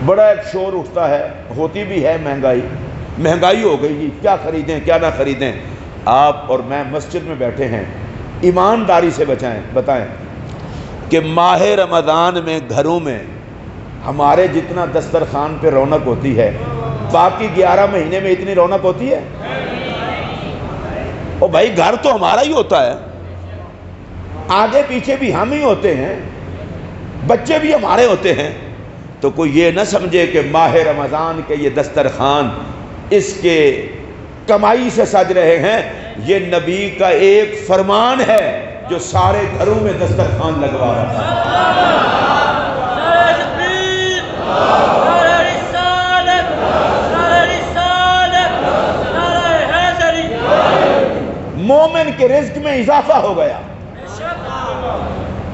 بڑا ایک شور اٹھتا ہے، ہوتی بھی ہے مہنگائی ہو گئی جی، کیا خریدیں کیا نہ خریدیں۔ آپ اور میں مسجد میں بیٹھے ہیں، ایمانداری سے بتائیں کہ ماہ رمضان میں گھروں میں ہمارے جتنا دسترخوان پہ رونق ہوتی ہے، باقی 11 مہینے میں اتنی رونق ہوتی ہے؟ او بھائی گھر تو ہمارا ہی ہوتا ہے، آگے پیچھے بھی ہم ہی ہوتے ہیں، بچے بھی ہمارے ہوتے ہیں، تو کوئی یہ نہ سمجھے کہ ماہ رمضان کے یہ دسترخوان اس کے کمائی سے سج رہے ہیں۔ یہ نبی کا ایک فرمان ہے جو سارے گھروں میں دسترخوان لگوا رہا ہے۔ مومن کے رزق میں اضافہ ہو گیا،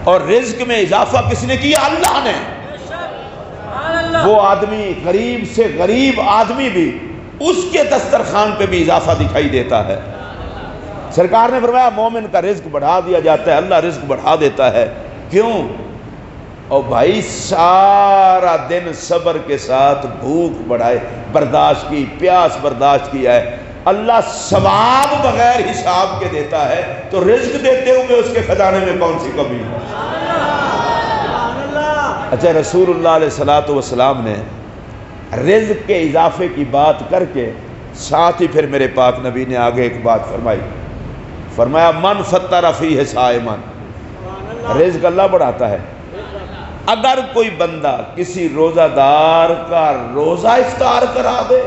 اور رزق میں اضافہ کس نے کیا؟ اللہ نے۔ وہ آدمی غریب سے غریب آدمی بھی اس کے دسترخوان پہ بھی اضافہ دکھائی دیتا ہے۔ سرکار نے فرمایا مومن کا رزق بڑھا دیا جاتا ہے، اللہ رزق بڑھا دیتا ہے۔ کیوں؟ اور بھائی سارا دن صبر کے ساتھ بھوک برداشت کی، پیاس برداشت کیا ہے، اللہ ثواب بغیر حساب کے دیتا ہے، تو رزق دیتے ہوئے اس کے خزانے میں کون سی کمی ہے؟ اچھا، رسول اللہ علیہ السلام نے رزق کے اضافے کی بات کر کے ساتھ ہی پھر میرے پاک نبی نے آگے ایک بات فرمایا من فطر فیہ صائما، رزق اللہ بڑھاتا ہے۔ اگر کوئی بندہ کسی روزہ دار کا روزہ افطار کرا دے،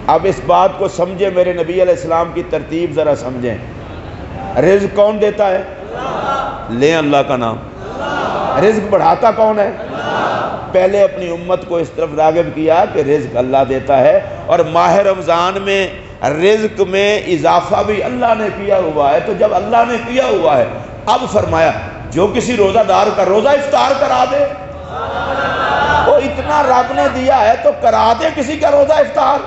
اب اس بات کو سمجھے، میرے نبی علیہ السلام کی ترتیب ذرا سمجھیں۔ رزق کون دیتا ہے؟ لیں اللہ کا نام۔ رزق بڑھاتا کون ہے؟ پہلے اپنی امت کو اس طرف راغب کیا کہ رزق اللہ دیتا ہے، اور ماہ رمضان میں رزق میں اضافہ بھی اللہ نے کیا ہوا ہے۔ تو جب اللہ نے کیا ہوا ہے، اب فرمایا جو کسی روزہ دار کا روزہ افطار کرا دے، وہ اتنا رب نے دیا ہے تو کرا دے کسی کا روزہ افطار۔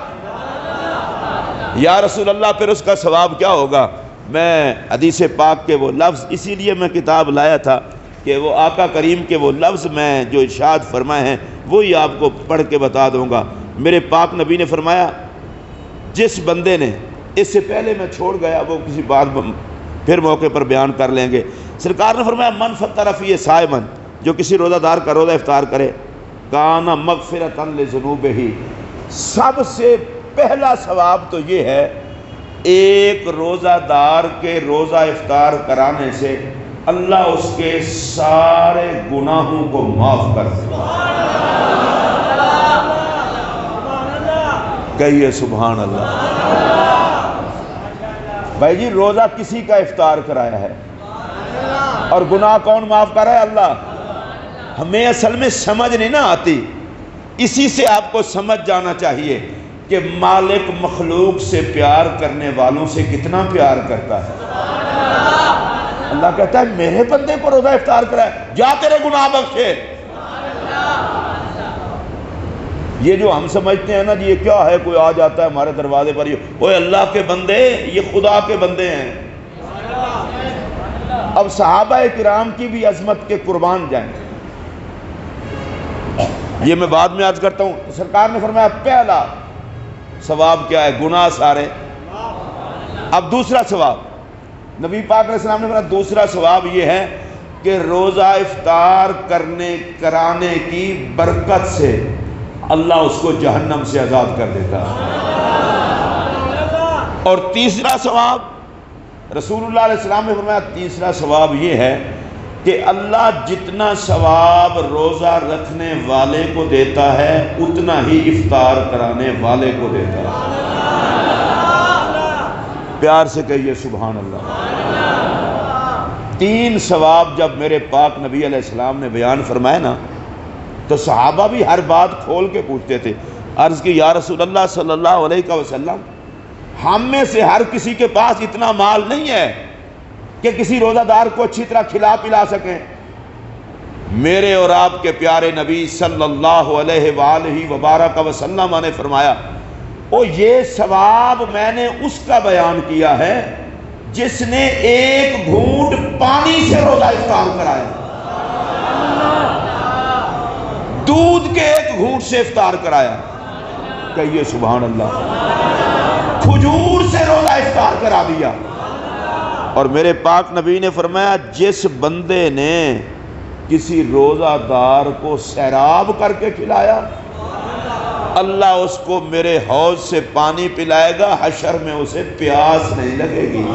یا رسول اللہ پھر اس کا ثواب کیا ہوگا؟ میں حدیث پاک کے وہ لفظ، اسی لیے میں کتاب لایا تھا کہ وہ آقا کریم کے وہ لفظ میں جو ارشاد فرمائے ہیں وہی آپ کو پڑھ کے بتا دوں گا۔ میرے پاک نبی نے فرمایا جس بندے نے، اس سے پہلے میں چھوڑ گیا، وہ کسی بات پھر موقع پر بیان کر لیں گے۔ سرکار نے فرمایا من فطر فیہ صائما، جو کسی روزہ دار کا روزہ افطار کرے، کان مغفرۃ لذنوبہ، سب سے پہلا ثواب تو یہ ہے ایک روزہ دار کے روزہ افطار کرانے سے اللہ اس کے سارے گناہوں کو معاف کر دے۔ کہیے سبحان اللہ۔ بھائی جی روزہ کسی کا افطار کرایا ہے، اور گناہ کون معاف کر رہا ہے؟ اللہ۔ ہمیں اصل میں سمجھ نہیں نہ آتی، اسی سے آپ کو سمجھ جانا چاہیے کہ مالک مخلوق سے پیار کرنے والوں سے کتنا پیار کرتا ہے۔ اللہ کہتا ہے میرے بندے کو روزہ افطار کرائے، جا تیرے گناہ بخشے۔ یہ جو ہم سمجھتے ہیں نا جی یہ کیا ہے، کوئی آ جاتا ہے ہمارے دروازے پر، اوے اللہ کے بندے، یہ خدا کے بندے ہیں۔ اب صحابہ کرام کی بھی عظمت کے قربان جائیں، یہ میں بعد میں عرض کرتا ہوں۔ سرکار نے فرمایا پہلا ثواب کیا ہے؟ گناہ سارے۔ اب دوسرا ثواب، نبی پاک علیہ السلام نے فرمایا دوسرا ثواب یہ ہے کہ روزہ افطار کرانے کی برکت سے اللہ اس کو جہنم سے آزاد کر دیتا ہے۔ اور تیسرا ثواب، رسول اللہ علیہ السلام نے فرمایا تیسرا ثواب یہ ہے کہ اللہ جتنا ثواب روزہ رکھنے والے کو دیتا ہے اتنا ہی افطار کرانے والے کو دیتا ہے۔ پیار سے کہیے سبحان اللہ۔ تین ثواب جب میرے پاک نبی علیہ السلام نے بیان فرمائے نا تو صحابہ بھی ہر بات کھول کے پوچھتے تھے۔ عرض کی یا رسول اللہ صلی اللہ علیہ وسلم، ہم میں سے ہر کسی کے پاس اتنا مال نہیں ہے کہ کسی روزہ دار کو اچھی طرح کھلا پلا سکیں۔ میرے اور آپ کے پیارے نبی صلی اللہ علیہ وآلہ وبارک وسلم نے فرمایا او یہ ثواب میں نے اس کا بیان کیا ہے جس نے ایک گھونٹ پانی سے روزہ افطار کرایا۔ کھجور سے افطار کرایا، کہیے سبحان اللہ، کھجور سے روزہ افطار کرا دیا۔ اور میرے پاک نبی نے فرمایا جس بندے نے کسی روزہ دار کو سیراب کر کے کھلایا، اللہ اس کو میرے حوض سے پانی پلائے گا، حشر میں اسے پیاس نہیں لگے گی۔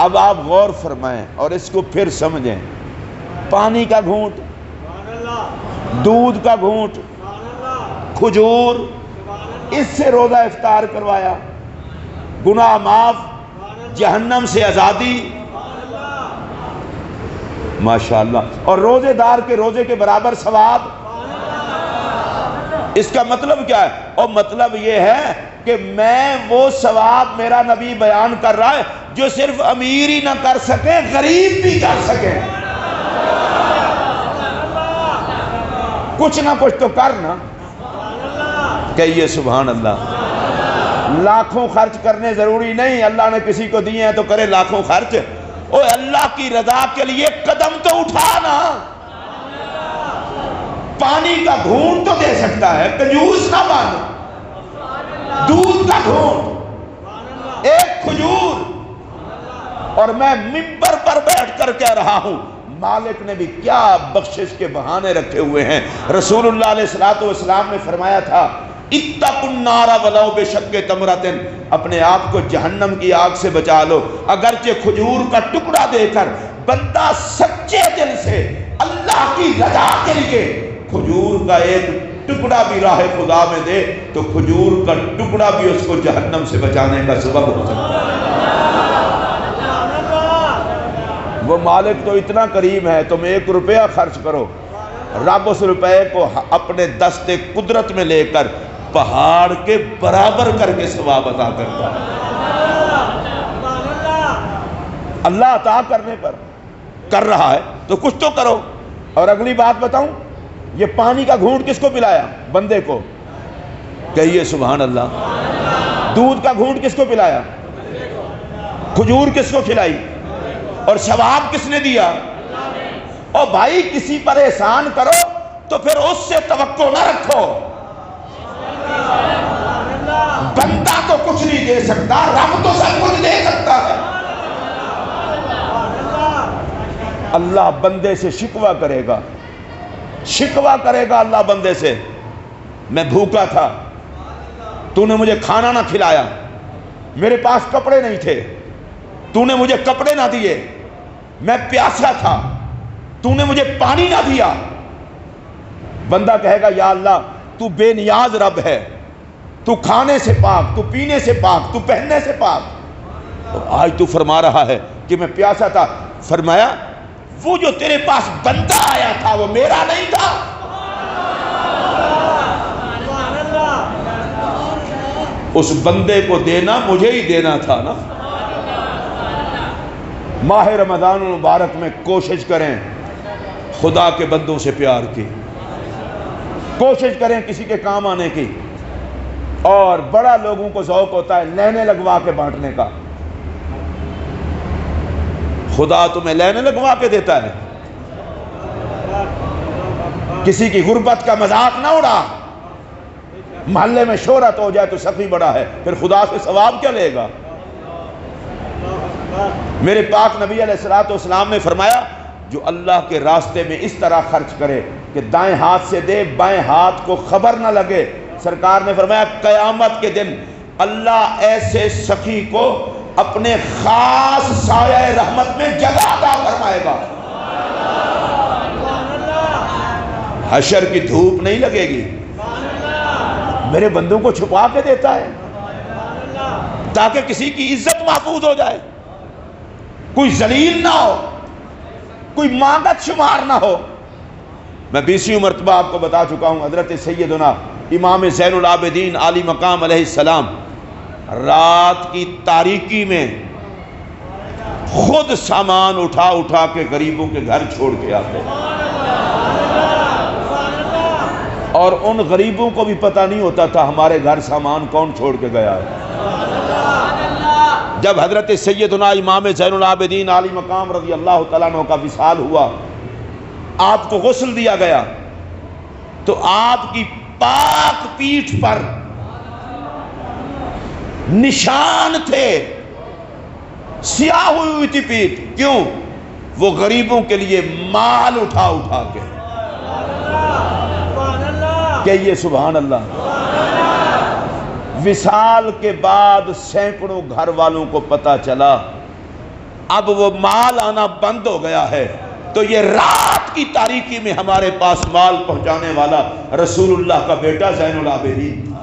اب آپ غور فرمائیں اور اس کو پھر سمجھیں، پانی کا گھونٹ، دودھ کا گھونٹ، کھجور، اس سے روزہ افطار کروایا، گناہ معاف، جہنم سے آزادی، ماشاءاللہ، اور روزے دار کے روزے کے برابر ثواب۔ اس کا مطلب کیا ہے؟ اور مطلب یہ ہے کہ میں وہ ثواب میرا نبی بیان کر رہا ہے جو صرف امیر ہی نہ کر سکے، غریب بھی کر سکے۔ کچھ نہ کچھ تو کرنا، کہیے سبحان اللہ۔ لاکھوں خرچ کرنے ضروری نہیں، اللہ نے کسی کو دیے ہیں تو کرے لاکھوں خرچ، اوہ اللہ کی رضا کے لیے قدم تو اٹھانا۔ پانی کا گھونٹ تو دے سکتا ہے، کنجوس نہ بن، دودھ کا گھونٹ، ایک کھجور۔ اور میں منبر پر بیٹھ کر کہہ رہا ہوں، مالک نے بھی کیا بخشش کے بہانے رکھے ہوئے ہیں۔ رسول اللہ علیہ السلام نے فرمایا تھا اتقوا النار ولو بشق تمرۃ، اپنے آپ کو جہنم کی آگ سے بچا لو، اگرچہ کھجور کا ٹکڑا دے کر بندہ سچے دل سے اللہ کی رضا کے لیے کھجور کا ایک ٹکڑا بھی راہ خدا میں دے تو کھجور کا ٹکڑا بھی اس کو جہنم سے بچانے کا سبب ہو سکتا ہے۔ وہ مالک تو اتنا کریم ہے، تم 1 روپیہ خرچ کرو، رب اس روپے کو اپنے دست قدرت میں لے کر پہاڑ کے برابر کر کے ثواب عطا کرتا ہے۔ اللہ عطا کرنے پر کر رہا ہے تو کچھ تو کرو۔ اور اگلی بات بتاؤں، یہ پانی کا گھونٹ کس کو پلایا؟ بندے کو، کہیے سبحان اللہ۔ دودھ کا گھونٹ کس کو پلایا؟ کھجور کس کو کھلائی؟ اور ثواب کس نے دیا؟ اور بھائی کسی پر احسان کرو تو پھر اس سے توقع نہ رکھو۔ بندہ تو کچھ نہیں دے سکتا، رب تو سب کچھ دے سکتا ہے۔ اللہ بندے سے شکوہ کرے گا، شکوہ کرے گا اللہ بندے سے، میں بھوکا تھا، تو نے مجھے کھانا نہ کھلایا، میرے پاس کپڑے نہیں تھے، تو نے مجھے کپڑے نہ دیے، میں پیاسا تھا، تو نے مجھے پانی نہ دیا۔ بندہ کہے گا یا اللہ تو بے نیاز رب ہے، تو کھانے سے پاک، تو پینے سے پاک، تو پہننے سے پاک، اور آج تو فرما رہا ہے کہ میں پیاسا تھا۔ فرمایا وہ جو تیرے پاس بندہ آیا تھا وہ میرا نہیں تھا؟ اس بندے کو دینا مجھے ہی دینا تھا نا۔ ماہ رمضان المبارک میں کوشش کریں خدا کے بندوں سے پیار کی، کوشش کریں کسی کے کام آنے کی، اور بڑا لوگوں کو ذوق ہوتا ہے لینے لگوا کے بانٹنے کا۔ خدا تمہیں لینے لگوا کے دیتا ہے؟ کسی کی غربت کا مذاق نہ اڑا، محلے میں شہرت ہو جائے تو سخی بڑا ہے، پھر خدا سے ثواب کیا لے گا؟ میرے پاک نبی علیہ السلام نے فرمایا جو اللہ کے راستے میں اس طرح خرچ کرے کہ دائیں ہاتھ سے دے بائیں ہاتھ کو خبر نہ لگے، سرکار نے فرمایا قیامت کے دن اللہ ایسے سخی کو اپنے خاص سایہ رحمت میں جگہ عطا فرمائے گا، حشر کی دھوپ نہیں لگے گی۔ میرے بندوں کو چھپا کے دیتا ہے تاکہ کسی کی عزت محفوظ ہو جائے، کوئی ذلیل نہ ہو، کوئی مانگت شمار نہ ہو۔ میں 20ویں مرتبہ آپ کو بتا چکا ہوں، حضرت سیدنا امام زین العابدین عالی مقام علیہ السلام رات کی تاریکی میں خود سامان اٹھا اٹھا کے غریبوں کے گھر چھوڑ کے آتے، اور ان غریبوں کو بھی پتہ نہیں ہوتا تھا ہمارے گھر سامان کون چھوڑ کے گیا ہے۔ جب حضرت سیدنا امام زین العابدین عالی مقام رضی اللہ تعالیٰ عنہ کا وصال ہوا آپ کو غسل دیا گیا تو آپ کی پاک پیٹھ پر نشان تھے، سیاہ ہوئی تھی پیٹھ. کیوں؟ وہ غریبوں کے لیے مال اٹھا اٹھا کے. کہیے سبحان اللہ. وصال کے بعد سینکڑوں گھر والوں کو پتا چلا اب وہ مال آنا بند ہو گیا ہے، تو یہ رات کی تاریکی میں ہمارے پاس مال پہنچانے والا رسول اللہ کا بیٹا زین العابدین.